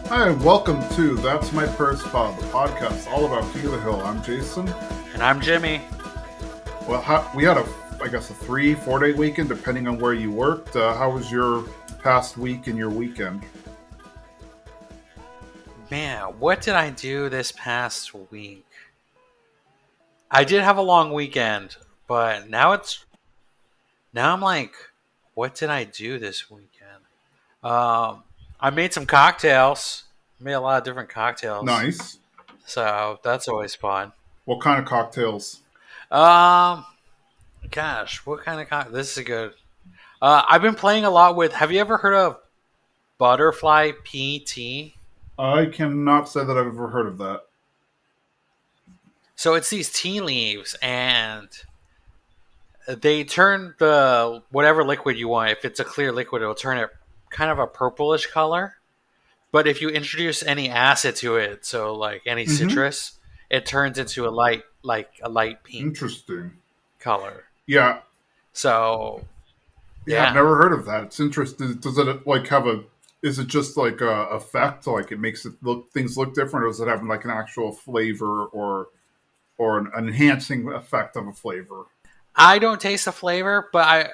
Hi, welcome to That's My First Pod, the podcast all about King of the Hill. I'm Jason. And I'm Jimmy. Well, we had a 3-4 day weekend, depending on where you worked. How was your past week and your weekend? Man, what did I do this past week? I did have a long weekend, but now I'm like, what did I do this weekend? I made some cocktails. Made a lot of different cocktails, Nice. so that's always fun. What kind of cocktails? Um, Gosh, what kind of This is a good. I've been playing a lot with. Have you ever heard of butterfly PT? I cannot say that I've ever heard of that. So it's these tea leaves, and they turn the whatever liquid you want. If it's a clear liquid, it'll turn it kind of a purplish color. But if you introduce any acid to it, so like any Mm-hmm. citrus, it turns into a light pink Interesting. color. Yeah, So yeah, I've yeah, never heard of that. It's interesting. Does it like have a? Is it just like a effect? Like it makes it look things look different, or does it have like an actual flavor or an enhancing effect of a flavor? I don't taste the flavor, but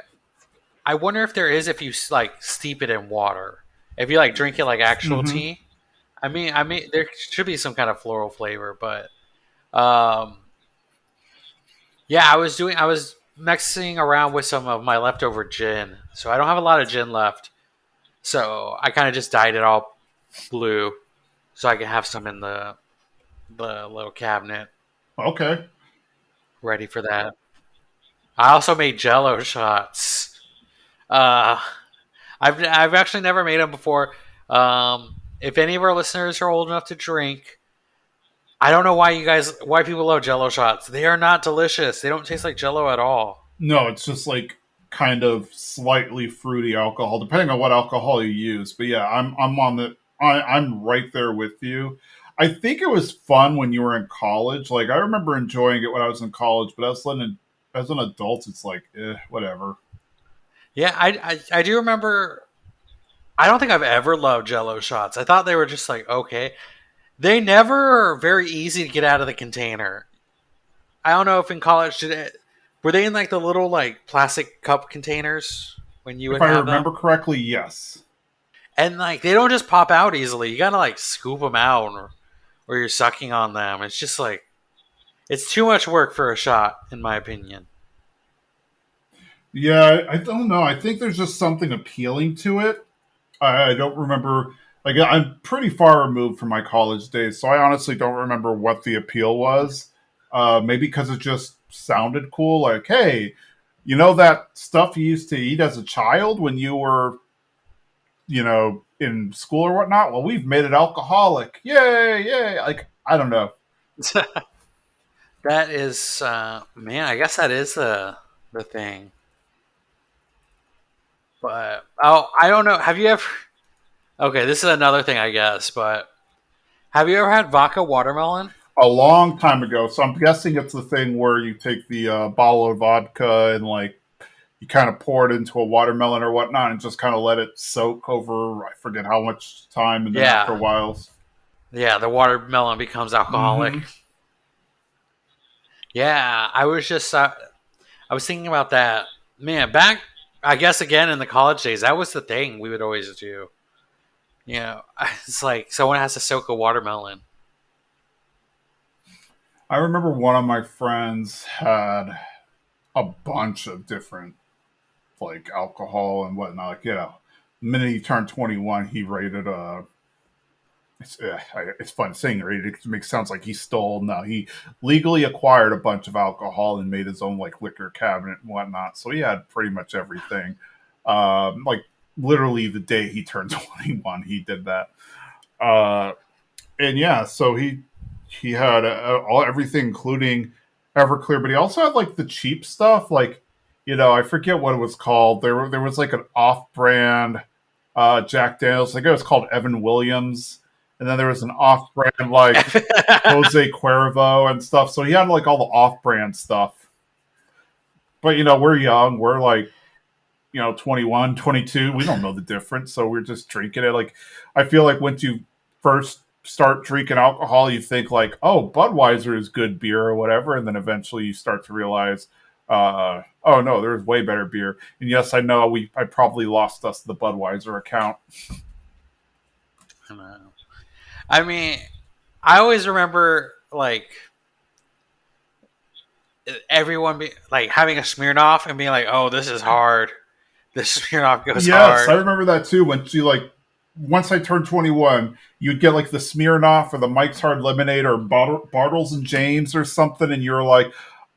I wonder if there is if you like steep it in water. If you like drink it like actual Mm-hmm. tea. I mean, there should be some kind of floral flavor, but um, yeah, I was mixing around with some of my leftover gin. So I don't have a lot of gin left. So I kind of just dyed it all blue so I can have some in the little cabinet Okay. ready for that. I also made jello shots. Uh I've actually never made them before. If any of our listeners are old enough to drink, I don't know why people love jello shots. They are not delicious. They don't taste like jello at all. No, it's just like kind of slightly fruity alcohol, depending on what alcohol you use. But yeah, I'm on the I'm right there with you. I think it was fun when you were in college. Like I remember enjoying it when I was in college, but as an adult, it's like whatever. Yeah, I do remember. I don't think I've ever loved jello shots. I thought they were just like okay. They never are very easy to get out of the container. I don't know if in college were they in like the little like plastic cup containers when you If would I have remember them, correctly, yes. and like they don't just pop out easily. You gotta like scoop them out, or you're sucking on them. It's just like it's too much work for a shot, in my opinion. Yeah, I don't know. I think there's just something appealing to it. I don't remember. Like I'm pretty far removed from my college days, so I honestly don't remember what the appeal was. Maybe because it just sounded cool. Like, hey, you know that stuff you used to eat as a child when you were, in school or whatnot. Well, we've made it alcoholic. Yay, yay! Like I don't know. That is, man. I guess that is the thing. But oh, I don't know. Have you ever? Okay, this is another thing, I guess. But have you ever had vodka watermelon? A long time ago, so I'm guessing it's the thing where you take the bottle of vodka and like you kind of pour it into a watermelon or whatnot and just kind of let it soak over I forget how much time, and then after a Yeah, while. yeah. The watermelon becomes alcoholic. Mm-hmm. Yeah, I was thinking about that. Man, back I guess again in the college days, that was the thing we would always do. You know, it's like someone has to soak a watermelon. I remember one of my friends had a bunch of different like alcohol and whatnot. Like, the minute he turned 21, he rated it's fun saying rated. It makes sounds like he stole. No, he legally acquired a bunch of alcohol and made his own like liquor cabinet and whatnot. So he had pretty much everything. Like literally the day he turned 21, he did that. Uh, and yeah, so he had all everything, including Everclear, but he also had like the cheap stuff. Like, I forget what it was called. There was like an off-brand Jack Daniels. Like it was called Evan Williams, and then there was an off-brand like Jose Cuervo and stuff. So he had like all the off-brand stuff. But we're young. We're like 21, 22. We don't know the difference, so we're just drinking it. Like I feel like once you first start drinking alcohol, you think like, oh, Budweiser is good beer or whatever, and then eventually you start to realize, oh no, there's way better beer. And yes, I know I probably lost us the Budweiser account. I don't know. I mean, I always remember like everyone be like having a Smirnoff and being like, "Oh, this is hard. This Smirnoff goes Yes, I hard." remember that too. When she like, once I turned 21, you'd get like the Smirnoff or the Mike's Hard Lemonade or Bartles and James or something, and you're like,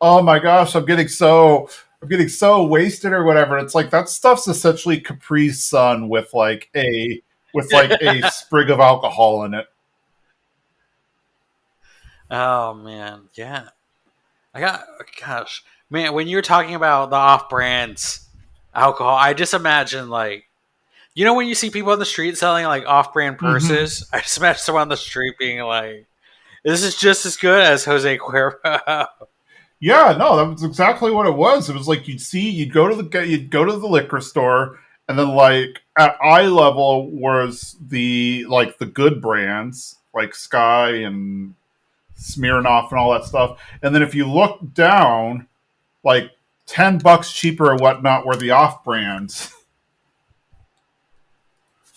oh my gosh, I'm getting so wasted or whatever. It's like that stuff's essentially Capri Sun with like a sprig of alcohol in it. Oh man, yeah. I got gosh, man. When you're talking about the off-brands alcohol, I just imagine like when you see people on the street selling like off-brand Mm-hmm. purses. I just imagine someone on the street being like, "This is just as good as Jose Cuervo." Yeah, no, that was exactly what it was. It was like you'd go to the liquor store, and then like at eye level was the good brands like Sky and Smirnoff and all that stuff, and then if you look down, like $10 cheaper or whatnot were the off brands.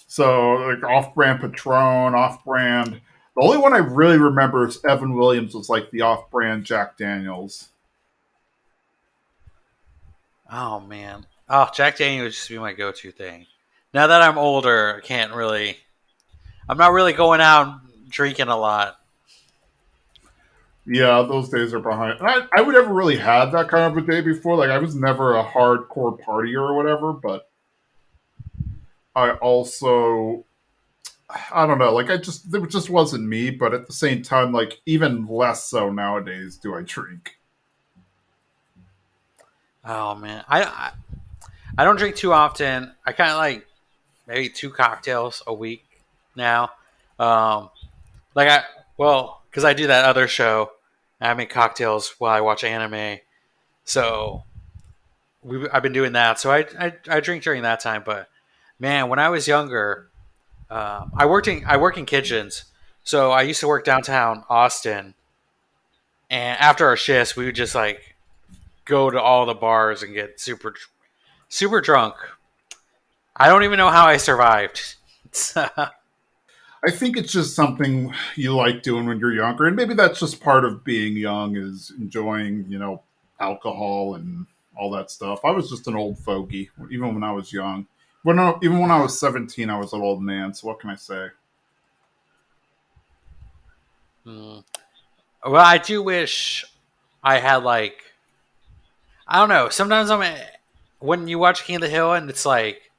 So like off brand Patron, off brand. The only one I really remember is Evan Williams was like the off brand Jack Daniels. Oh man, oh Jack Daniels would just be my go-to thing. Now that I'm older, I can't really. I'm not really going out drinking a lot. Yeah, those days are behind. I would never really had that kind of a day before. Like I was never a hardcore partier or whatever, but I also I don't know. Like it just wasn't me. But at the same time, like even less so nowadays do I drink. Oh man, I don't drink too often. I kind of like maybe 2 cocktails a week now. Um, like I because I do that other show. I make cocktails while I watch anime, so I've been doing that. So I drink during that time. But man, when I was younger, I work in kitchens. So I used to work downtown Austin, and after our shifts, we would just like go to all the bars and get super drunk. I don't even know how I survived. I think it's just something you like doing when you're younger, and maybe that's just part of being young is enjoying, alcohol and all that stuff. I was just an old fogey, even when I was young. Even when I was 17, I was an old man. So what can I say? Mm. Well, I do wish I had like I don't know. Sometimes when you watch King of the Hill and it's like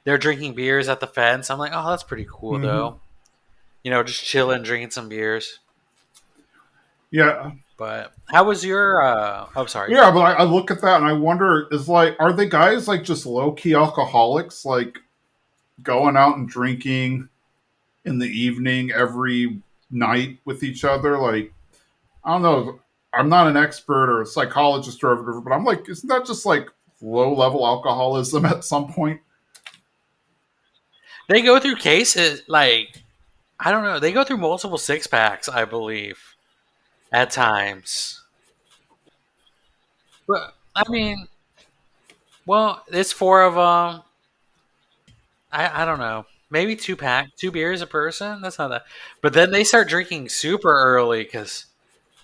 they're drinking beers at the fence. I'm like, oh, that's pretty cool Hmm. though. Just chilling, drinking some beers. Yeah, But how was your? Oh, sorry. yeah. But I look at that and I wonder, is like, are they guys like just low key alcoholics, like going out and drinking in the evening every night with each other? Like, I don't know. I'm not an expert or a psychologist or whatever, but I'm like, isn't that just like low level alcoholism at some point? They go through cases like I don't know. They go through multiple 6 packs, I believe, at times. But I mean, well, it's 4 of them. I don't know. Maybe 2 beers a person. That's not that. But then they start drinking super early because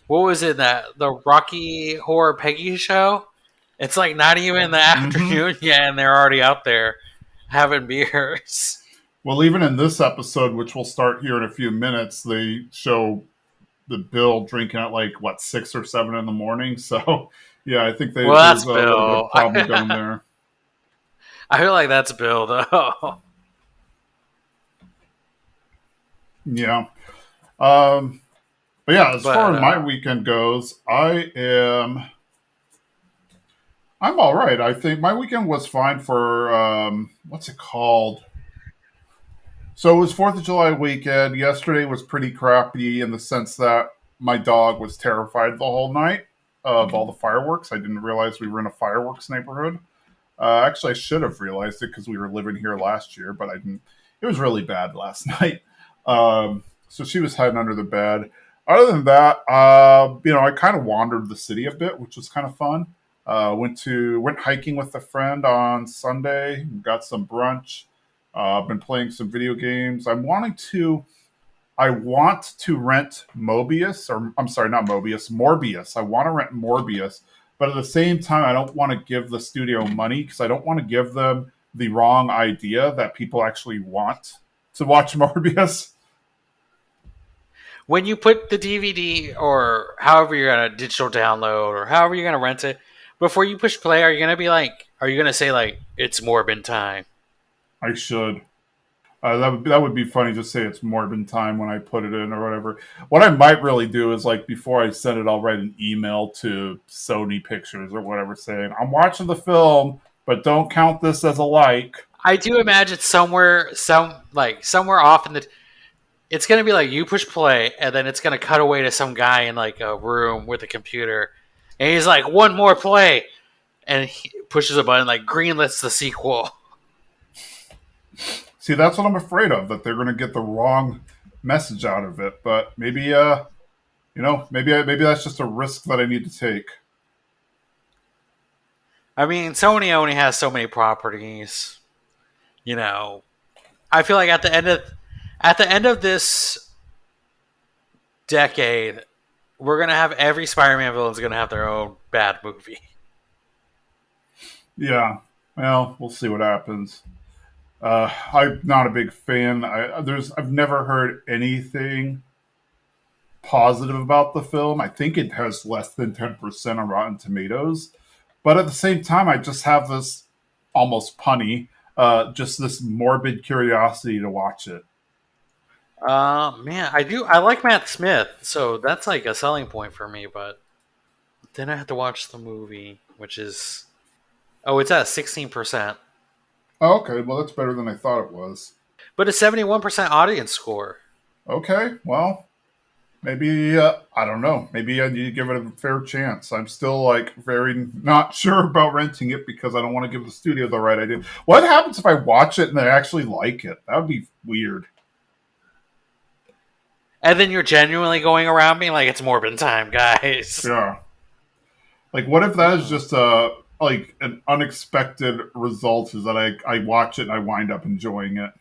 what was it that the Rocky Horror Peggy show? It's like not even in the Mm-hmm. afternoon yet, and they're already out there having beers. Well, even in this episode, which we'll start here in a few minutes, they show the Bill drinking at like what 6 or 7 in the morning. So, yeah, I think Well, there's that's a little bit of Bill. problem going there. I feel like that's Bill though. Yeah. Um, but yeah, as far But as my weekend goes, I'm all right. I think my weekend was fine for what's it called? So it was 4th of July weekend. Yesterday was pretty crappy in the sense that my dog was terrified the whole night of all the fireworks. I didn't realize we were in a fireworks neighborhood. Actually, I should have realized it because we were living here last year, but I didn't. It was really bad last night. So she was hiding under the bed. Other than that, I kind of wandered the city a bit, which was kind of fun. Went hiking with a friend on Sunday. Got some brunch. Been playing some video games. I want to rent Mobius, or I'm sorry, not Mobius, Morbius. I want to rent Morbius, but at the same time, I don't want to give the studio money because I don't want to give them the wrong idea that people actually want to watch Morbius. When you put the DVD or however you're gonna digital download or however you're gonna rent it, before you push play, are you gonna say like it's Morbin time? I should. That would be funny. Just say it's Morbin time when I put it in or whatever. What I might really do is like before I send it, I'll write an email to Sony Pictures or whatever saying I'm watching the film, but don't count this as a like. I do imagine somewhere off in the. It's gonna be like you push play, and then it's gonna cut away to some guy in like a room with a computer, and he's like, "One more play," and he pushes a button like greenlets the sequel. See, that's what I'm afraid of, that they're going to get the wrong message out of it. But maybe, maybe that's just a risk that I need to take. I mean, Sony only has so many properties. You know, I feel like at the end of this decade, we're gonna have every Spider-Man villain's gonna have their own bad movie. Yeah, well, we'll see what happens. I'm not a big fan. I've never heard anything positive about the film. I think it has less than 10% on Rotten Tomatoes, but at the same time, I just have this almost punny, just this morbid curiosity to watch it. Man, I do. I like Matt Smith, so that's like a selling point for me. But then I have to watch the movie, which is it's at 16%, Oh, okay, well, that's better than I thought it was. but a 71% audience score. Okay, well, maybe I don't know. Maybe I need to give it a fair chance. I'm still like very not sure about renting it because I don't want to give the studio the right idea. What happens if I watch it and I actually like it? That would be weird. And then you're genuinely going around being like, "It's Morbin time, guys." Yeah. Like, what if that is just a like an unexpected result? Is that I watch it and I wind up enjoying it?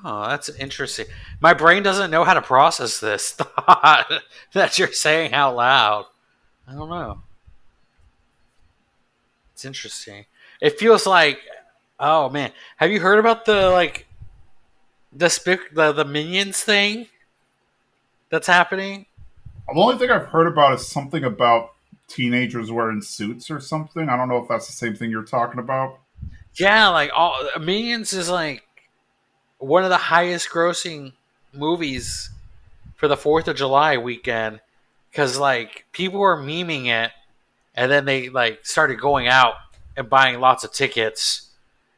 Oh, that's interesting. My brain doesn't know how to process this thought that you're saying out loud. I don't know. It's interesting. It feels like, oh man, have you heard about the Minions thing that's happening? The only thing I've heard about is something about teenagers wearing suits or something. I don't know if that's the same thing you're talking about. Yeah, like all Minions is like one of the highest grossing movies for the 4th of July weekend because like people were memeing it and then they like started going out and buying lots of tickets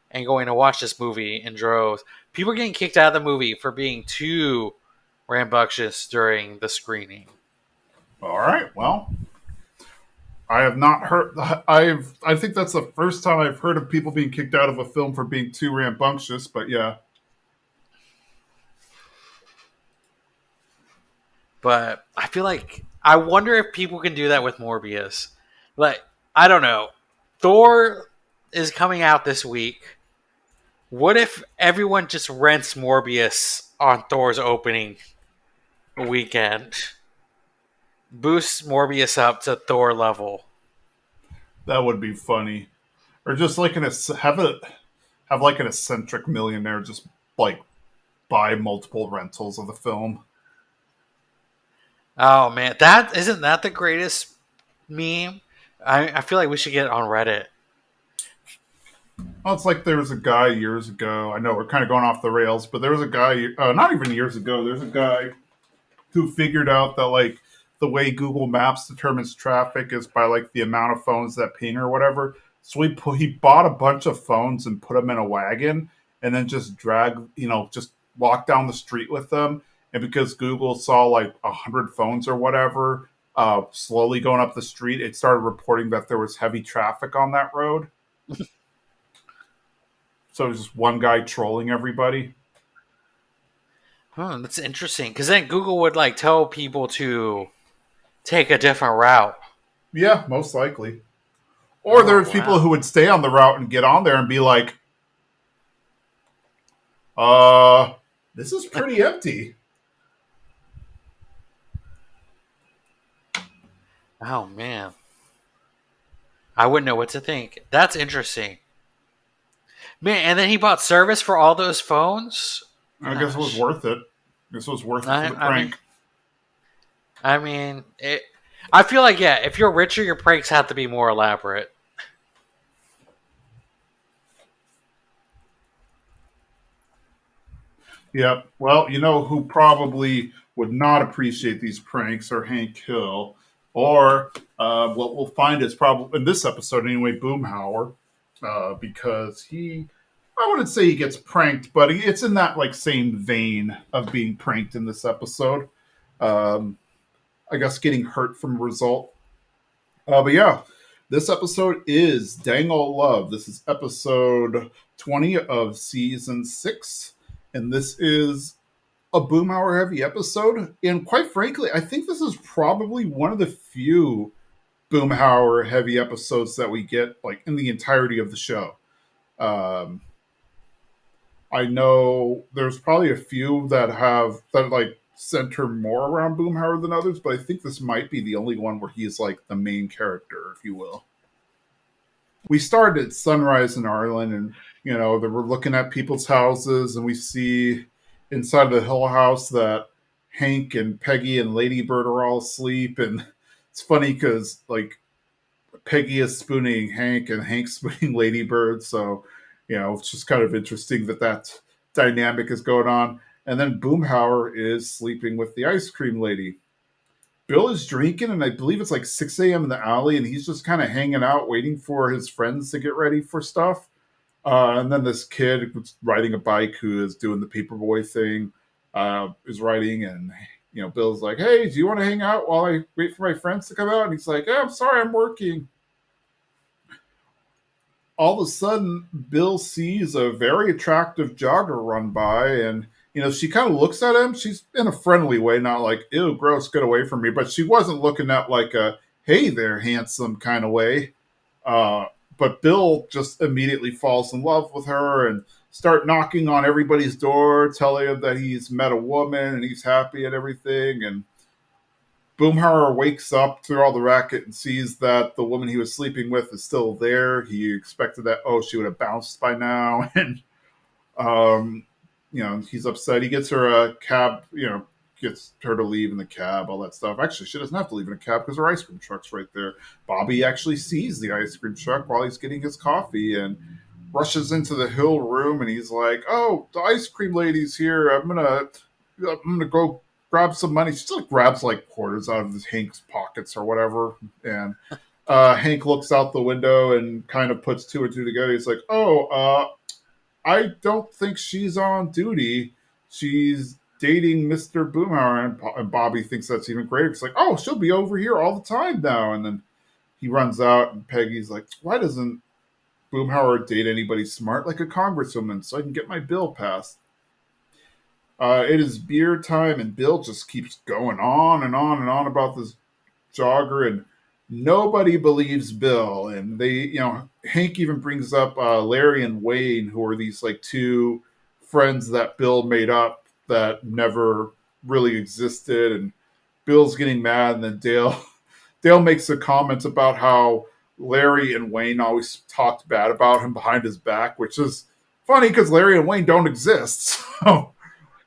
and going to watch this movie in droves. People are getting kicked out of the movie for being too rambunctious during the screening. All right, well, I have not heard. I think that's the first time I've heard of people being kicked out of a film for being too rambunctious. But yeah, But I feel like I wonder if people can do that with Morbius. Like I don't know. Thor is coming out this week. What if everyone just rents Morbius on Thor's opening weekend? Boosts Morbius up to Thor level. that would be funny. Or just like have like an eccentric millionaire just like buy multiple rentals of the film. Oh man, that isn't that the greatest meme? I feel like we should get it on Reddit. Well, it's like there was a guy years ago. I know we're kind of going off the rails, but there was a guy, not even years ago. There's a guy who figured out that like the way Google Maps determines traffic is by like the amount of phones that ping or whatever. So he bought a bunch of phones and put them in a wagon, and then just walk down the street with them. And because Google saw like 100 phones or whatever slowly going up the street, it started reporting that there was heavy traffic on that road. So it's just one guy trolling everybody. That's interesting. Because then Google would like tell people to take a different route. Yeah, most likely. Or Oh there's people wow. who would stay on the route and get on there and be like, uh, this is pretty empty. Oh man, I wouldn't know what to think. That's interesting, man. And then he bought service for all those phones. I guess it was Gosh, worth it. This was worth it for I, the I mean, prank. I mean, it. I feel like yeah, if you're richer, your pranks have to be more elaborate. Yeah. Well, you know who probably would not appreciate these pranks are Hank Hill, or what we'll find is probably in this episode anyway, Boomhauer, because I wouldn't say he gets pranked, but it's in that like same vein of being pranked in this episode. Um, I guess getting hurt from a result. But yeah, this episode is Dang All Love. This is episode 20 of season 6. And this is a Boomhauer heavy episode. And quite frankly, I think this is probably one of the few Boomhauer heavy episodes that we get like in the entirety of the show. Um, I know there's probably a few that like center more around Boomhauer than others, but I think this might be the only one where he's like the main character, if you will. We started at sunrise in Ireland, and we're looking at people's houses, and we see inside the Hill House that Hank and Peggy and Ladybird are all asleep, and it's funny because like Peggy is spooning Hank and Hank's spooning Ladybird, so it's just kind of interesting that dynamic is going on. And then Boomhauer is sleeping with the ice cream lady. Bill is drinking, and I believe it's like 6 a.m. in the alley, and he's just kind of hanging out, waiting for his friends to get ready for stuff. And then this kid who's riding a bike, who is doing the paperboy thing, is riding, and Bill's like, "Hey, do you want to hang out while I wait for my friends to come out?" And he's like, "Yeah, I'm sorry, I'm working." All of a sudden, Bill sees a very attractive jogger run by, and she kind of looks at him. She's in a friendly way, not like "ew, gross, get away from me," but she wasn't looking at like a "hey there, handsome" kind of way. Uh, but Bill just immediately falls in love with her and start knocking on everybody's door, telling them that he's met a woman and he's happy and everything. And Boomhauer wakes up through all the racket and sees that the woman he was sleeping with is still there. He expected that, oh, she would have bounced by now. And, um, he's upset. He gets her a cab, gets her to leave in the cab, all that stuff. Actually, she doesn't have to leave in a cab because her ice cream truck's right there. Bobby actually sees the ice cream truck while he's getting his coffee and rushes into the Hill room, and he's like, "Oh, the ice cream lady's here. I'm gonna go grab some money." She still grabs like quarters out of Hank's pockets or whatever, and Hank looks out the window and kind of puts two and two together. He's like, "Oh, I don't think she's on duty. She's dating Mr. Boomhauer," and Bobby thinks that's even greater. It's like, "Oh, she'll be over here all the time now." And then he runs out, and Peggy's like, "Why doesn't Boomhauer date anybody smart like a congresswoman so I can get my bill passed?" It is beer time, and Bill just keeps going on and on and on about this jogger, and nobody believes Bill. And Hank even brings up Larry and Wayne, who are these like two friends that Bill made up that never really existed. And Bill's getting mad, and then Dale makes a comment about how Larry and Wayne always talked bad about him behind his back, which is funny because Larry and Wayne don't exist. So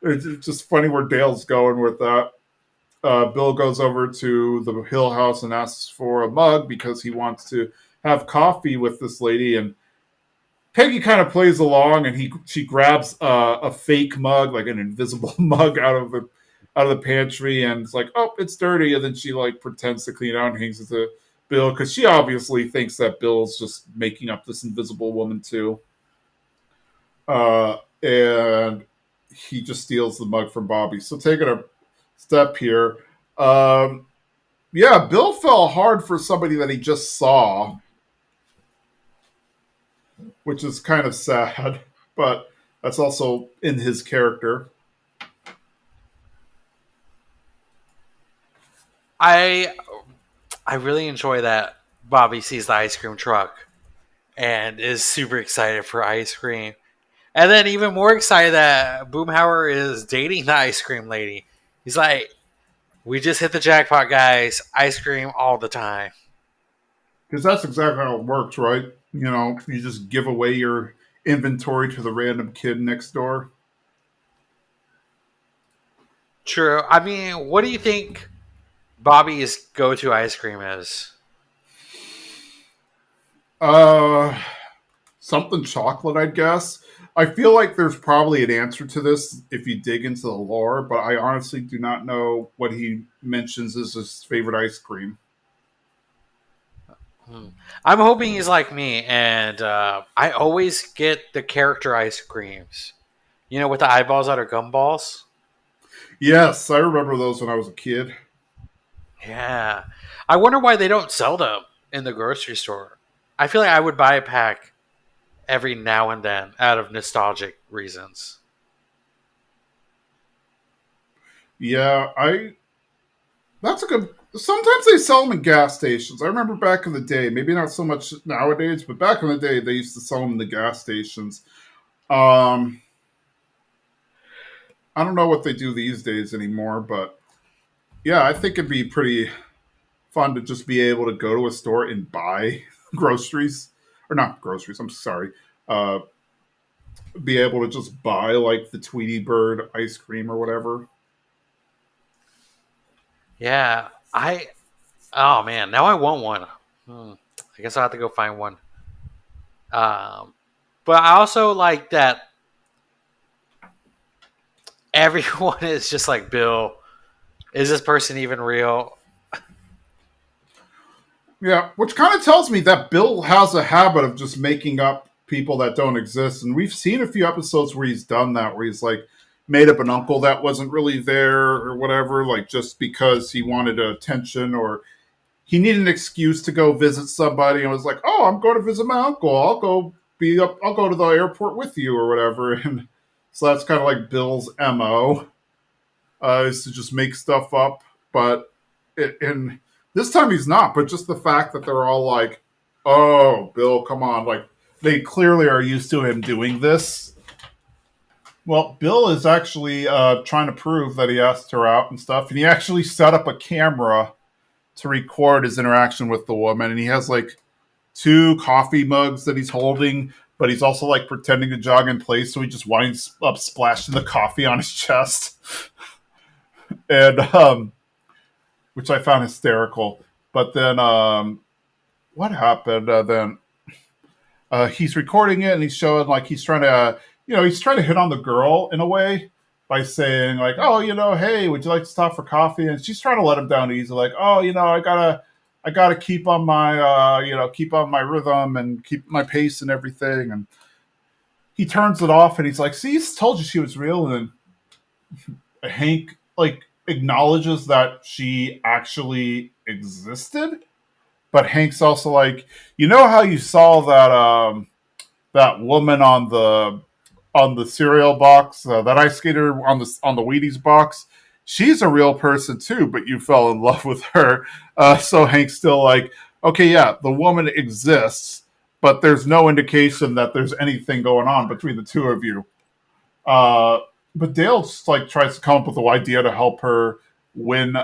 it's just funny where Dale's going with that. Bill goes over to the Hill House and asks for a mug because he wants to have coffee with this lady. And Peggy kind of plays along, and she grabs a fake mug, like an invisible mug, out of the pantry, and it's like, "Oh, it's dirty," and then she like pretends to clean it out and hangs it to Bill because she obviously thinks that Bill's just making up this invisible woman too. And he just steals the mug from Bobby. So taking a step here, um, yeah, Bill fell hard for somebody that he just saw, which is kind of sad. but that's also in his character. I I really enjoy that Bobby sees the ice cream truck and is super excited for ice cream. And then even more excited that Boomhauer is dating the ice cream lady. He's like, we just hit the jackpot, guys. Ice cream all the time. Because that's exactly how it works, right? You just give away your inventory to the random kid next door. True. I mean, what do you think Bobby's go to ice cream is? Uh, Something chocolate, I guess. I feel like there's probably an answer to this if you dig into the lore, but I honestly do not know what he mentions as his favorite ice cream. Hmm. I'm hoping he's like me, and I always get the character ice creams. You know, with the eyeballs that are gumballs? Yes, I remember those when I was a kid. Yeah. I wonder why they don't sell them in the grocery store. I feel like I would buy a pack every now and then out of nostalgic reasons. Yeah, I. That's a good. Sometimes they sell them in gas stations. I remember back in the day, maybe not so much nowadays, but back in the day, they used to sell them in the gas stations. Um, I don't know what they do these days anymore, but yeah, I think it'd be pretty fun to just be able to go to a store and buy groceries, or not groceries. I'm sorry. Uh, be able to just buy like the Tweety Bird ice cream or whatever. Yeah. Oh man, now I want one. Hmm. I guess I'll have to go find one. Um, but I also like that everyone is just like, Bill, is this person even real? Yeah, which kind of tells me that Bill has a habit of just making up people that don't exist, and we've seen a few episodes where he's done that, where he's like made up an uncle that wasn't really there or whatever, like just because he wanted attention or he needed an excuse to go visit somebody and was like, "Oh, I'm going to visit my uncle. I'll go be up. I'll go to the airport with you or whatever." And so that's kind of like Bill's mo, is to just make stuff up. But and this time he's not. But just the fact that they're all like, "Oh, Bill, come on!" Like they clearly are used to him doing this. Well, Bill is actually trying to prove that he asked her out and stuff, and he actually set up a camera to record his interaction with the woman, and he has like two coffee mugs that he's holding, but he's also like pretending to jog in place, so he just winds up splashing the coffee on his chest, and which I found hysterical. But then what happened? Then he's recording it and he's showing like he's trying to, he's trying to hit on the girl in a way by saying like, oh, hey, would you like to stop for coffee? And she's trying to let him down easy, like, oh, I gotta keep on my, keep on my rhythm and keep my pace and everything. And he turns it off and he's like, see, I told you she was real. And then Hank like acknowledges that she actually existed, but Hank's also like, how you saw that woman on the cereal box, that ice skater on the Wheaties box. She's a real person too, but you fell in love with her. So Hank's still like, okay, yeah, the woman exists, but there's no indication that there's anything going on between the two of you. Uh, but Dale just like tries to come up with an idea to help her win.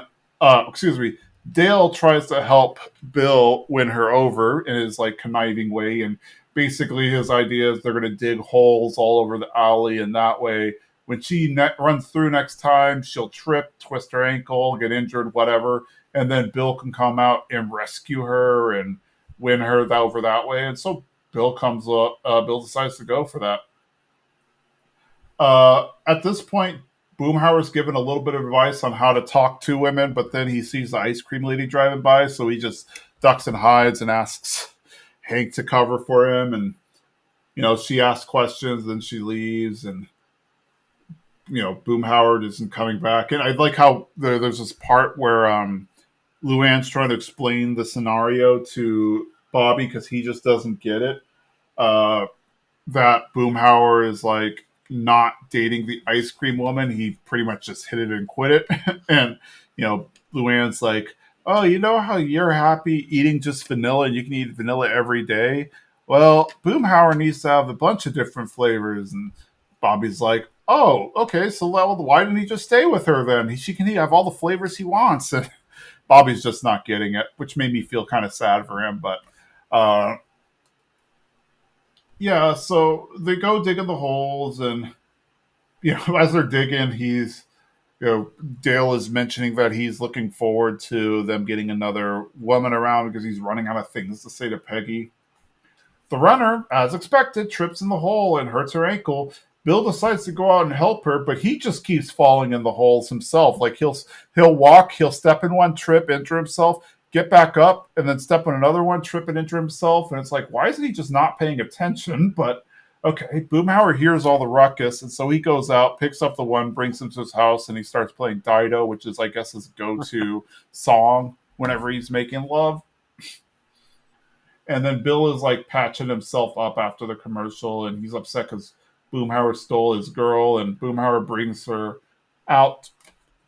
Excuse me. Dale tries to help Bill win her over in his like conniving way, and basically his idea is they're going to dig holes all over the alley, and that way, when she runs through next time, she'll trip, twist her ankle, get injured, whatever, and then Bill can come out and rescue her and win her over that way. And so Bill comes up. Bill decides to go for that. At this point, Boomhauer's given a little bit of advice on how to talk to women, but then he sees the ice cream lady driving by, so he just ducks and hides and asks Hank to cover for him. And she asks questions, then she leaves, and Boomhauer isn't coming back. And I like how there's this part where Luann's trying to explain the scenario to Bobby because he just doesn't get it. Uh, that Boomhauer is like not dating the ice cream woman. He pretty much just hit it and quit it. And Luann's like, "Oh, you know how you're happy eating just vanilla and you can eat vanilla every day? Well, Boomhauer needs to have a bunch of different flavors." And Bobby's like, "Oh, okay, so why didn't he just stay with her then? She can have all the flavors he wants." And Bobby's just not getting it, which made me feel kind of sad for him. But uh, yeah, so they go digging the holes, and as they're digging, Dale is mentioning that he's looking forward to them getting another woman around because he's running out of things to say to Peggy. The runner, as expected, trips in the hole and hurts her ankle. Bill decides to go out and help her, but he just keeps falling in the holes himself. Like he'll walk, he'll step in one, trip, injure himself, get back up, and then step on another one, trip and injure himself. And it's like, why isn't he just not paying attention? But okay, Boomhauer hears all the ruckus, and so he goes out, picks up the one, brings him to his house, and he starts playing Dido, which is, I guess, his go-to song whenever he's making love. And then Bill is like patching himself up after the commercial, and he's upset because Boomhauer stole his girl, and Boomhauer brings her out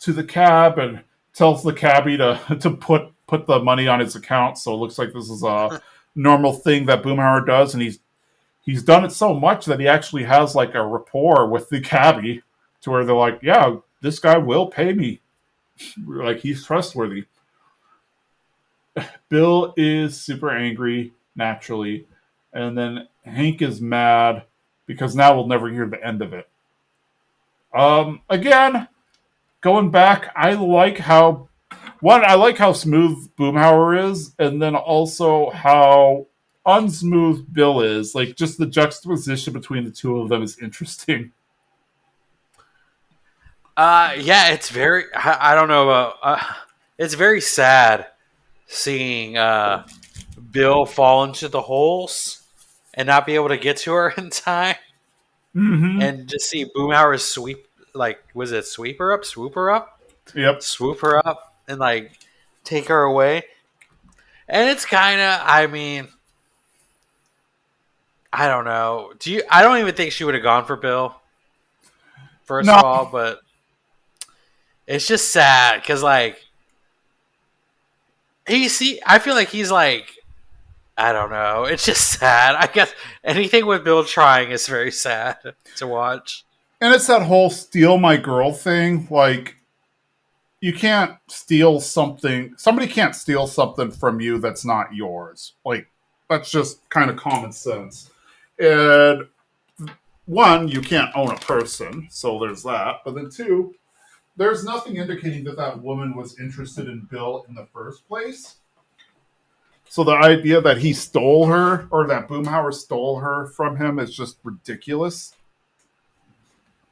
to the cab and tells the cabbie to to put the money on his account. So it looks like this is a normal thing that Boomhauer does, and he's done it so much that he actually has like a rapport with the cabbie to where they're like, yeah, this guy will pay me, like he's trustworthy. Bill is super angry naturally, and then Hank is mad because now we'll never hear the end of it. Again, going back, I like how smooth Boomhauer is, and then also how unsmooth Bill is. Like just the juxtaposition between the two of them is interesting. Yeah, it's very. I don't know about. It's very sad seeing Bill fall into the holes and not be able to get to her in time, Mm-hmm. and just see Boomhauer sweep. Like, was it sweep her up, swoop her up, Yep. swoop her up, and like take her away? And it's kind of. I mean, I don't know. Do you? I don't even think she would have gone for Bill. First No, of all, but it's just sad because like I feel like he's like I don't know. It's just sad. I guess anything with Bill trying is very sad to watch. and it's that whole steal my girl thing. Like you can't steal something. Somebody can't steal something from you that's not yours. Like that's just kind of common sense. And one, you can't own a person, so there's that. But then two, there's nothing indicating that that woman was interested in Bill in the first place. So the idea that he stole her or that Boomhauer stole her from him is just ridiculous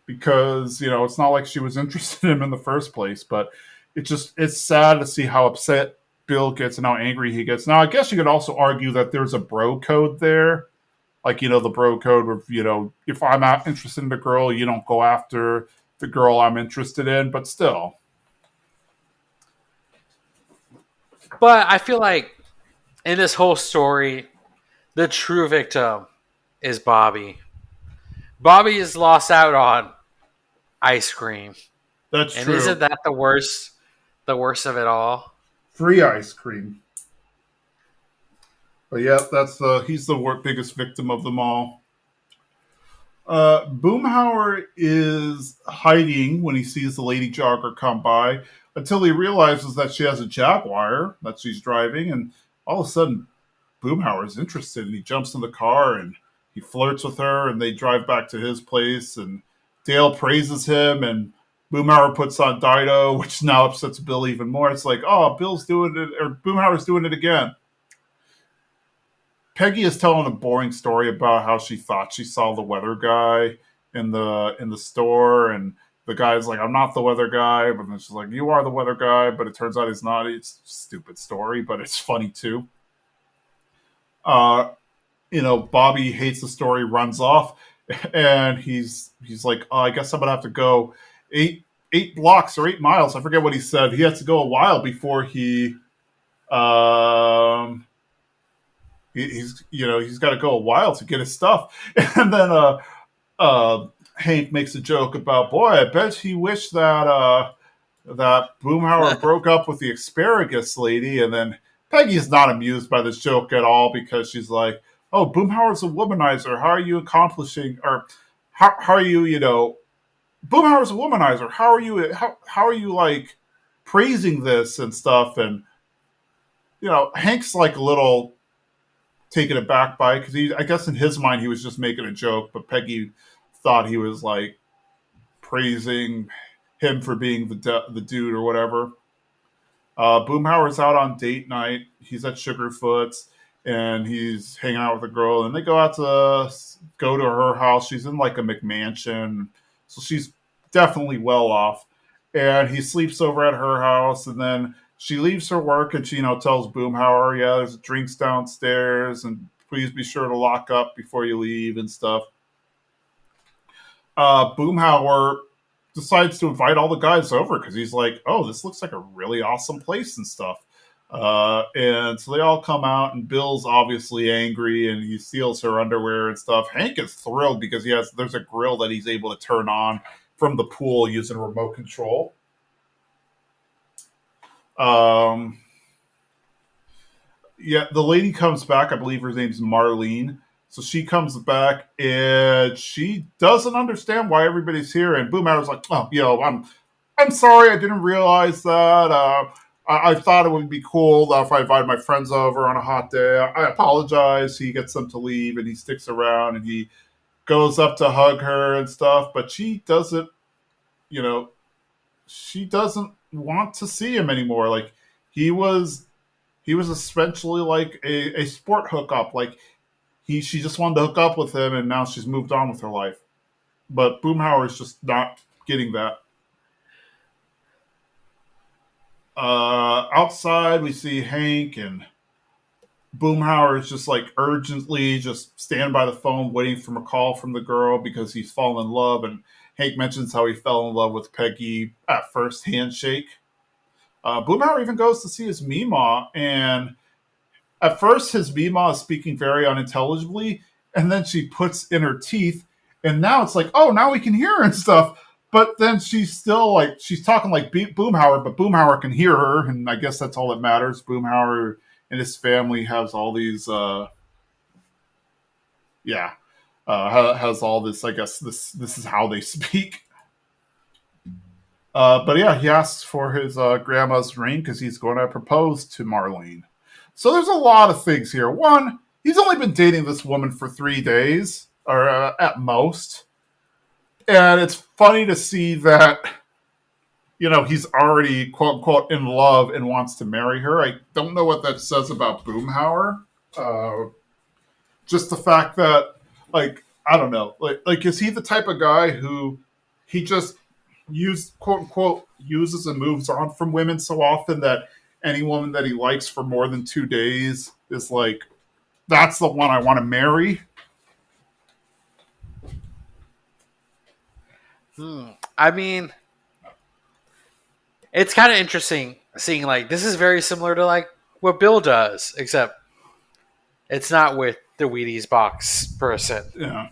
because it's not like she was interested in him in the first place. But it's sad to see how upset Bill gets and how angry he gets. Now I guess you could also argue that there's a bro code there, like the bro code where if I'm not interested in the girl, you don't go after the girl I'm interested in. But still, But I feel like in this whole story, the true victim is Bobby. Bobby is lost out on ice cream. that's And true. isn't that the worst of it all? Free ice cream. But yeah, he's the biggest victim of them all. Boomhauer is hiding when he sees the lady jogger come by until he realizes that she has a Jaguar that she's driving, and all of a sudden, Boomhauer is interested, and he jumps in the car and he flirts with her, and they drive back to his place, and Dale praises him, and Boomhauer puts on Dido, which now upsets Bill even more. It's like, oh, Bill's doing it, or Boomhauer's doing it again. Peggy is telling a boring story about how she thought she saw the weather guy in the store, and the guy's like, "I'm not the weather guy," but then she's like, "You are the weather guy," but it turns out he's not. It's a stupid story, but it's funny too. Uh, Bobby hates the story, runs off, and he's like, "Oh, I guess I'm gonna have to go 8 blocks or 8 miles." I forget what he said. He has to go a while before um he's got to go a while to get his stuff, and then Hank makes a joke about, boy, I bet he wished that Boomhauer broke up with the asparagus lady, and then Peggy's not amused by this joke at all because she's like, "Oh, Boomhauer's a womanizer. How are you accomplishing, or how are you, Boomhauer's a womanizer. How are you like praising this and stuff?" And Hank's like a little taken aback by it because I guess in his mind he was just making a joke, but Peggy thought he was like praising him for being the dude or whatever. Boomhauer's out on date night. He's at Sugarfoot's and he's hanging out with a girl. And they go to her house. She's in like a McMansion, so she's definitely well off. And he sleeps over at her house. And then she leaves her work and she tells Boomhauer, "Yeah, there's drinks downstairs, and please be sure to lock up before you leave and stuff." Boomhauer decides to invite all the guys over because he's like, "Oh, this looks like a really awesome place and stuff." And so they all come out, and Bill's obviously angry, and he steals her underwear and stuff. Hank is thrilled because there's a grill that he's able to turn on from the pool using remote control. Um, yeah, the lady comes back. I believe her name's Marlene. So she comes back and she doesn't understand why everybody's here. And Boomhauer's like, "Oh, I'm sorry, I didn't realize that. I thought it would be cool if I invited my friends over on a hot day. I apologize." He gets them to leave and he sticks around and he goes up to hug her and stuff, but you know, she doesn't want to see him anymore. Like he was, he was essentially like a sport hookup. Like she just wanted to hook up with him, and now she's moved on with her life. But Boomhauer is just not getting that. Outside, we see Hank and Boomhauer is just like urgently just stand by the phone waiting for a call from the girl because he's fallen in love. And Hank mentions how he fell in love with Peggy at first handshake. Boomhauer even goes to see his Meemaw, and at first his Meemaw is speaking very unintelligibly, and then she puts in her teeth, and now it's like, oh, now we can hear her and stuff. But then she's still like she's talking like Boomhauer, but Boomhauer can hear her, and I guess that's all that matters. Boomhauer and his family has all these, yeah, has all this. I guess this is how they speak. But yeah, he asks for his grandma's ring because he's going to propose to Marlene. So there's a lot of things here. One, he's only been dating this woman for 3 days, or at most. And it's funny to see that, he's already, quote unquote, in love and wants to marry her. I don't know what that says about Boomhauer. Uh, just the fact that, like, I don't know. Like, is he the type of guy who he just quote unquote uses and moves on from women so often that any woman that he likes for more than 2 days is like, that's the one I want to marry? I mean, it's kind of interesting seeing like this is very similar to like what Bill does, except it's not with the Wheaties box person. Yeah.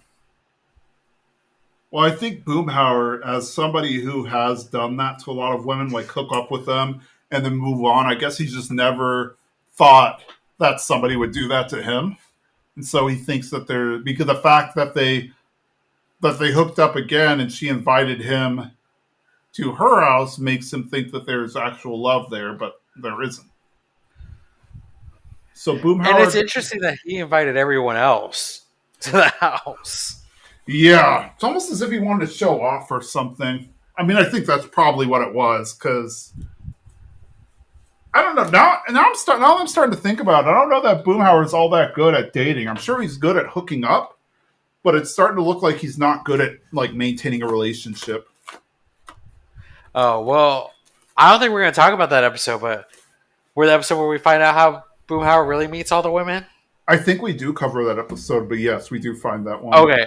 Well, I think Boomhauer, as somebody who has done that to a lot of women, like hook up with them and then move on, I guess he's just never thought that somebody would do that to him. And so he thinks that because the fact that they hooked up again and she invited him to her house makes him think that there's actual love there, but there isn't. So And it's Boomhauer, interesting that he invited everyone else to the house. yeah, it's almost as if he wanted to show off or something. I mean, I think that's probably what it was because I don't know. Now I'm starting to think about it. I don't know that Boomhauer is all that good at dating. I'm sure he's good at hooking up, but it's starting to look like he's not good at like maintaining a relationship. Oh well, I don't think we're going to talk about that episode, but we're the episode where we find out how Boomhauer really meets all the women. I think we do cover that episode, but yes, we do find that one. Okay,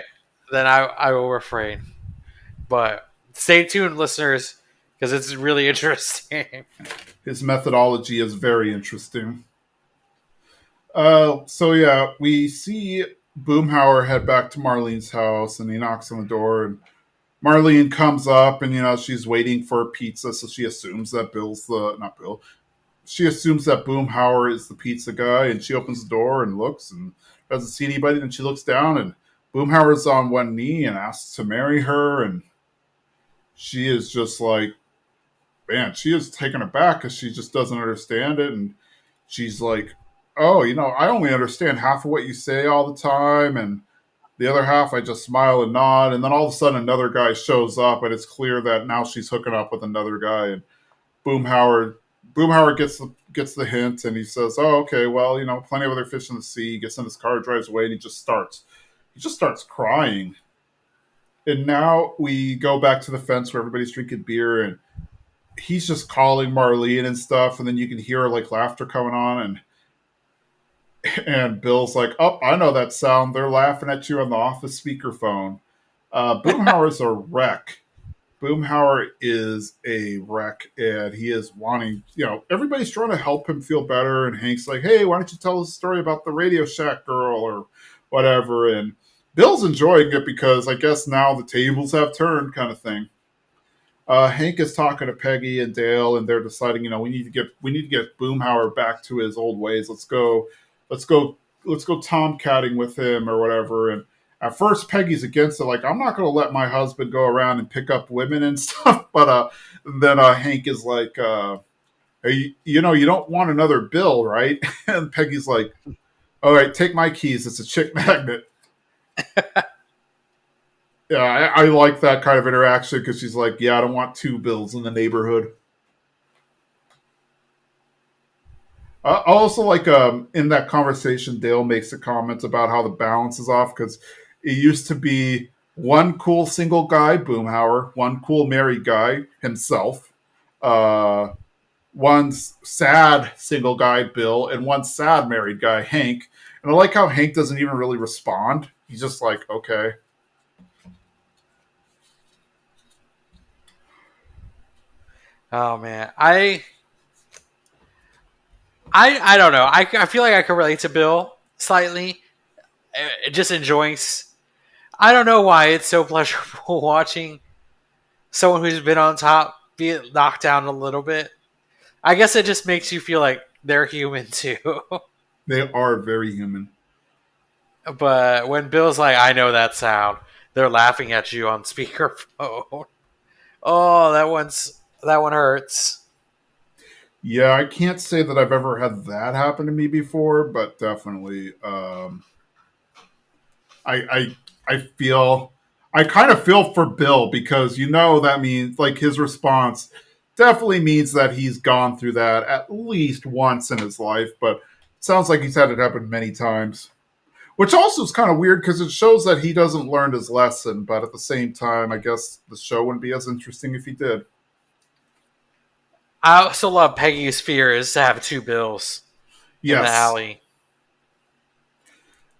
then I will refrain. But stay tuned, listeners, because it's really interesting. His methodology is very interesting. So yeah, we see Boomhauer head back to Marlene's house, and he knocks on the door, and Marlene comes up, and she's waiting for pizza, so she assumes that Bill's the not Bill. She assumes that Boomhauer is the pizza guy, and she opens the door and looks and doesn't see anybody. Then she looks down, and Boomhauer's on one knee and asks to marry her, and she is just like, man, she is taken aback because she just doesn't understand it, and she's like, oh, I only understand half of what you say all the time, and the other half I just smile and nod, and then all of a sudden another guy shows up, and it's clear that now she's hooking up with another guy, and Boomhauer Boomhauer gets the hint, and he says, "Oh, okay, well, plenty of other fish in the sea." He gets in his car, drives away, and he just starts crying. And now we go back to the fence where everybody's drinking beer, and he's just calling Marlene and stuff, and then you can hear like laughter coming on, and Bill's like, "Oh, I know that sound. They're laughing at you on the office speakerphone." Boomhauer's a wreck. Boomhauer is a wreck, and he is wanting, everybody's trying to help him feel better. And Hank's like, hey, why don't you tell us a story about the Radio Shack girl or whatever? And Bill's enjoying it because I guess now the tables have turned, kind of thing. Hank is talking to Peggy and Dale, and they're deciding, we need to get Boomhauer back to his old ways. Let's go, let's go tomcatting with him or whatever. And at first, Peggy's against it, like I'm not going to let my husband go around and pick up women and stuff. But then Hank is like, hey, you don't want another Bill, right? And Peggy's like, all right, take my keys. It's a chick magnet. Yeah, I like that kind of interaction because she's like, yeah, I don't want two Bills in the neighborhood. I also like in that conversation, Dale makes a comment about how the balance is off because it used to be one cool single guy, Boomhauer, one cool married guy, himself, uh, one sad single guy, Bill, and one sad married guy, Hank. And I like how Hank doesn't even really respond. He's just like, okay. Oh man, I don't know. I feel like I can relate to Bill slightly. Just enjoying. I don't know why it's so pleasurable watching someone who's been on top be knocked down a little bit. I guess it just makes you feel like they're human too. They are very human. But when Bill's like, "I know that sound," they're laughing at you on speakerphone. Oh, that one hurts. Yeah, I can't say that I've ever had that happen to me before, but definitely, I feel I kind of feel for Bill because that means like his response definitely means that he's gone through that at least once in his life, but it sounds like he's had it happen many times. Which also is kind of weird because it shows that he doesn't learn his lesson, but at the same time, I guess the show wouldn't be as interesting if he did. I also love Peggy's fear is to have two Bills in the Yes, alley.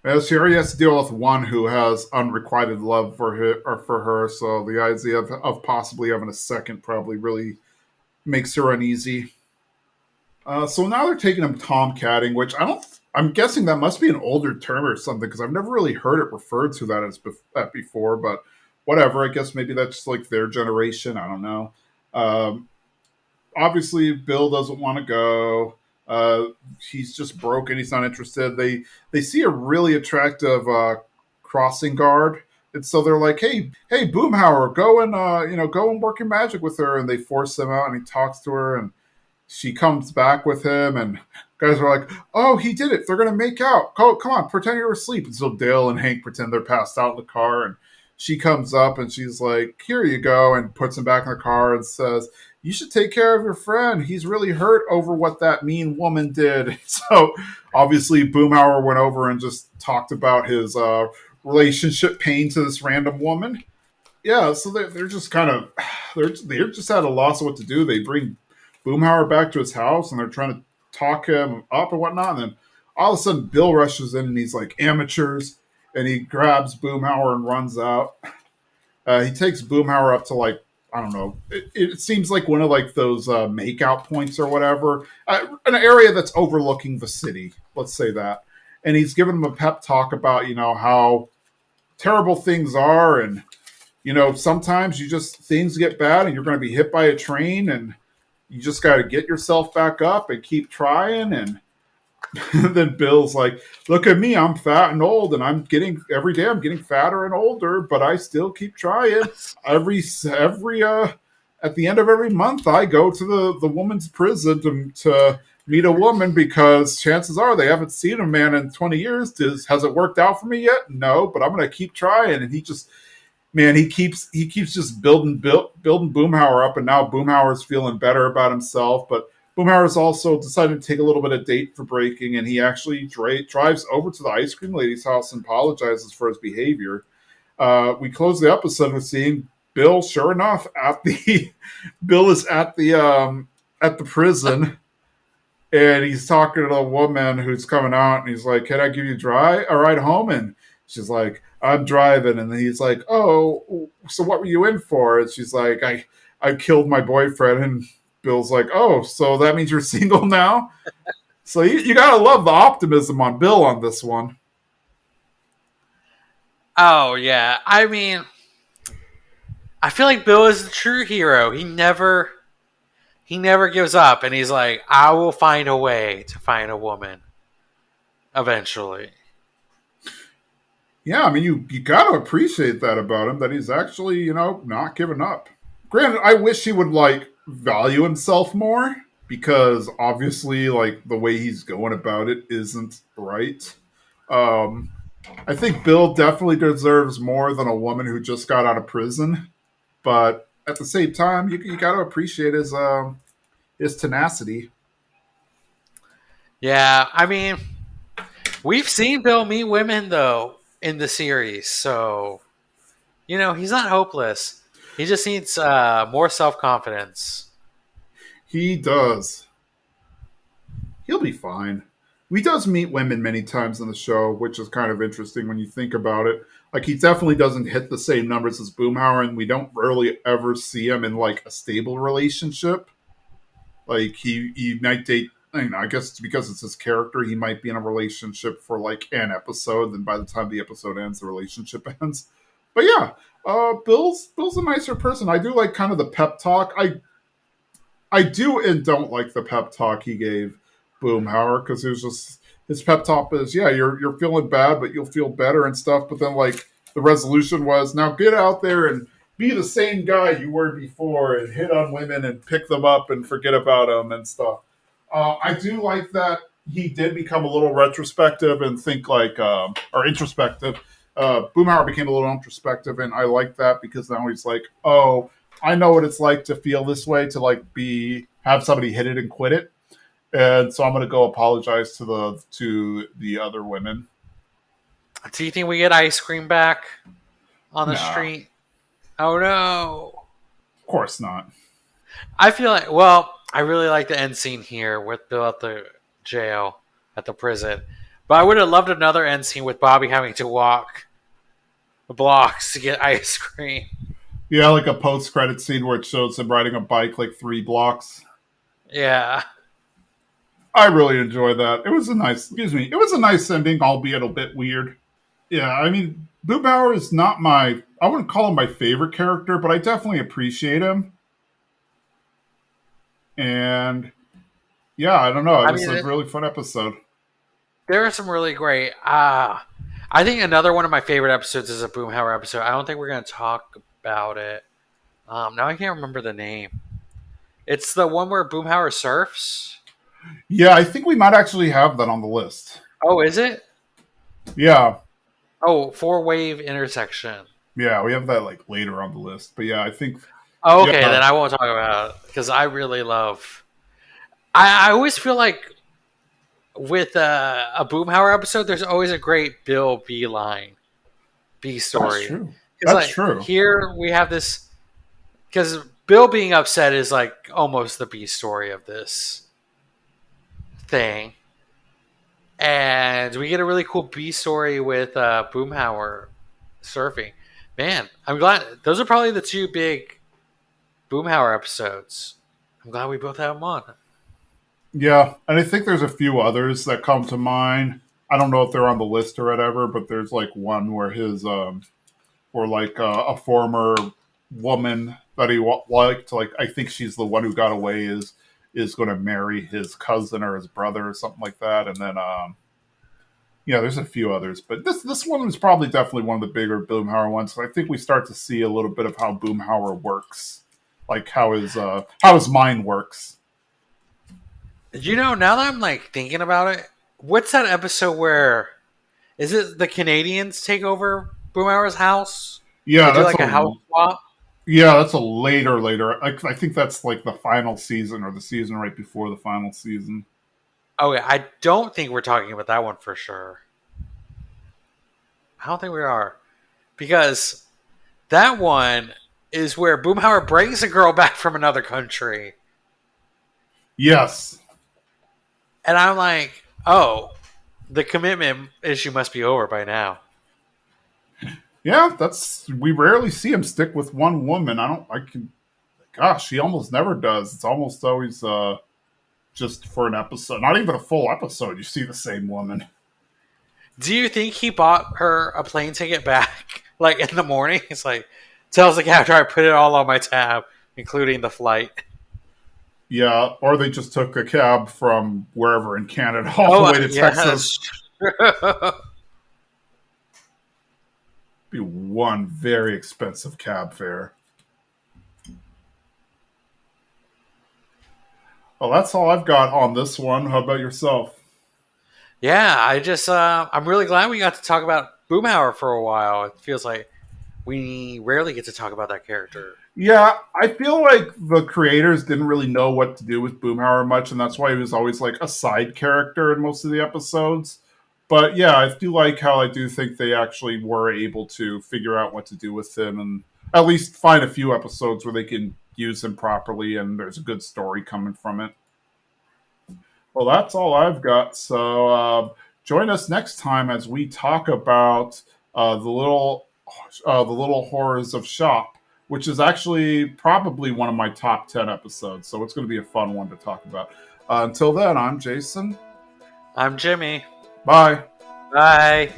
as she already has to deal with one who has unrequited love for her, so the idea of possibly having a second probably really makes her uneasy. So now they're taking him tomcatting, which I don't. I'm guessing that must be an older term or something because I've never really heard it referred to that before. But whatever. I guess maybe that's just like their generation. I don't know. Um, Obviously, Bill doesn't want to go. He's just broken. He's not interested. They see a really attractive crossing guard, and so they're like, hey, Boomhauer, go and work your magic with her." And they force him out, and he talks to her, and she comes back with him, and guys are like, "Oh, he did it! They're gonna make out. Come on, pretend you're asleep." And so Dale and Hank pretend they're passed out in the car, and she comes up and she's like, "Here you go," and puts him back in the car and says, "You should take care of your friend. He's really hurt over what that mean woman did." So obviously, Boomhauer went over and just talked about his relationship pain to this random woman. Yeah, so they're just kind of they're just at a loss of what to do. They bring Boomhauer back to his house and they're trying to talk him up and whatnot. And then all of a sudden, Bill rushes in and he's like, "Amateurs!" And he grabs Boomhauer and runs out. He takes Boomhauer up to like, I don't know. It seems like one of like those makeout points or whatever, an area that's overlooking the city. Let's say that. and he's giving him a pep talk about how terrible things are, and sometimes you just things get bad and you're going to be hit by a train, and you just got to get yourself back up and keep trying. And then Bill's like, "Look at me, I'm fat and old, and I'm getting every day I'm getting fatter and older, but I still keep trying. Every at the end of every month, I go to the woman's prison to meet a woman because chances are they haven't seen a man in 20 years. Has it worked out for me yet? No, but I'm going to keep trying." And he just man, he keeps just building Boomhauer up, and now Boomhauer's feeling better about himself. But Boomhauer's also decided to take a little bit of date for breaking, and he actually drives over to the ice cream lady's house and apologizes for his behavior. We close the episode with seeing Bill. Sure enough, at the Bill is at the prison, and he's talking to a woman who's coming out, and he's like, "Can I give you a ride home?" And she's like, "I'm driving." And then he's like, "Oh, so what were you in for?" And she's like, I killed my boyfriend." And Bill's like, "Oh, so that means you're single now?" So you gotta love the optimism on Bill on this one. Oh yeah, I mean, I feel like Bill is the true hero. He never gives up, and he's like, I will find a way to find a woman eventually. Yeah, I mean, you gotta appreciate that about him, that he's actually not giving up. Granted, I wish he would like value himself more, because obviously like the way he's going about it isn't right. Um, I think Bill definitely deserves more than a woman who just got out of prison, but at the same time, you got to appreciate his tenacity. Yeah, I mean, we've seen Bill meet women though in the series, so he's not hopeless. He just needs more self confidence. He does. He'll be fine. He does meet women many times in the show, which is kind of interesting when you think about it. Like he definitely doesn't hit the same numbers as Boomhauer, and we don't rarely ever see him in like a stable relationship. Like he might date. I guess it's because it's his character. He might be in a relationship for like an episode, then by the time the episode ends, the relationship ends. But yeah, Bill's a nicer person. I do like kind of the pep talk. I do and don't like the pep talk he gave Boomhauer, because it was just his pep talk is, yeah, you're feeling bad, but you'll feel better and stuff. But then like the resolution was, now get out there and be the same guy you were before and hit on women and pick them up and forget about them and stuff. I do like that he did become a little retrospective and think like or introspective. Boomhauer became a little introspective, and I like that because now he's like, oh, I know what it's like to feel this way, to like have somebody hit it and quit it, and so I'm gonna go apologize to the other women. Do you think we get ice cream back on the Nah, street? Oh no. of course not. I feel like, well, I really like the end scene here with Bill at the jail, at the prison. But I would have loved another end scene with Bobby having to walk the blocks to get ice cream. Yeah, like a post credit scene where it shows him riding a bike like 3 blocks. Yeah. I really enjoyed that. It was a nice, excuse me, it was a nice ending, albeit a bit weird. Yeah, I mean, Boomhauer is not I wouldn't call him my favorite character, but I definitely appreciate him. And yeah, I don't know. It I was mean, a really fun episode. there are some really great. I think another one of my favorite episodes is a Boomhauer episode. I don't think we're going to talk about it. Now I can't remember the name. It's the one where Boomhauer surfs. Yeah, I think we might actually have that on the list. Oh, is it? Yeah, Oh, four wave intersection. yeah, we have that like later on the list. But yeah, I think Oh, yeah, okay, then I won't talk about it because I really love. I always feel like with a Boomhauer episode, there's always a great Bill B line, B that's story. true. Because That's like true. here we have this because Bill being upset is like almost the B story of this thing, and we get a really cool B story with Boomhauer surfing. Man, I'm glad those are probably the two big Boomhauer episodes. I'm glad we both have them on. Yeah, and I think there's a few others that come to mind. I don't know if they're on the list or whatever, but there's like one where his or like a former woman that he liked, like I think she's the one who got away, is going to marry his cousin or his brother or something like that, and then yeah, there's a few others, but this one is probably definitely one of the bigger Boomhauer ones. So I think we start to see a little bit of how Boomhauer works, like how his mind works. You know, now that I'm like thinking about it, what's that episode where is it the Canadians take over Boomhauer's house? They Yeah, do like a house swap. that's a later. I think that's like the final season or the season right before the final season. Okay, I don't think we're talking about that one for sure. I don't think we are because that one is where Boomhauer brings a girl back from another country, Yes, and I'm like, oh, the commitment issue must be over by now. yeah, that's we rarely see him stick with one woman. I can, gosh, he almost never does. It's almost always just for an episode, not even a full episode. You see the same woman. Do you think he bought her a plane ticket back, like in the morning? It's like tells the cab driver put it all on my tab, including the flight. Yeah, or they just took a cab from wherever in Canada all the Oh, way to yeah, Texas. that's true. Be one very expensive cab fare. Well, that's all I've got on this one. How about yourself? Yeah, I'm really glad we got to talk about Boomhauer for a while. It feels like we rarely get to talk about that character. Yeah, I feel like the creators didn't really know what to do with Boomhauer much, and that's why he was always like a side character in most of the episodes. But yeah, I do like how I do think they actually were able to figure out what to do with him and at least find a few episodes where they can use him properly and there's a good story coming from it. Well, that's all I've got. So join us next time as we talk about the little horrors of shop, which is actually probably one of my top 10 episodes. So it's going to be a fun one to talk about. Until then, I'm Jason. I'm Jimmy. Bye. Bye.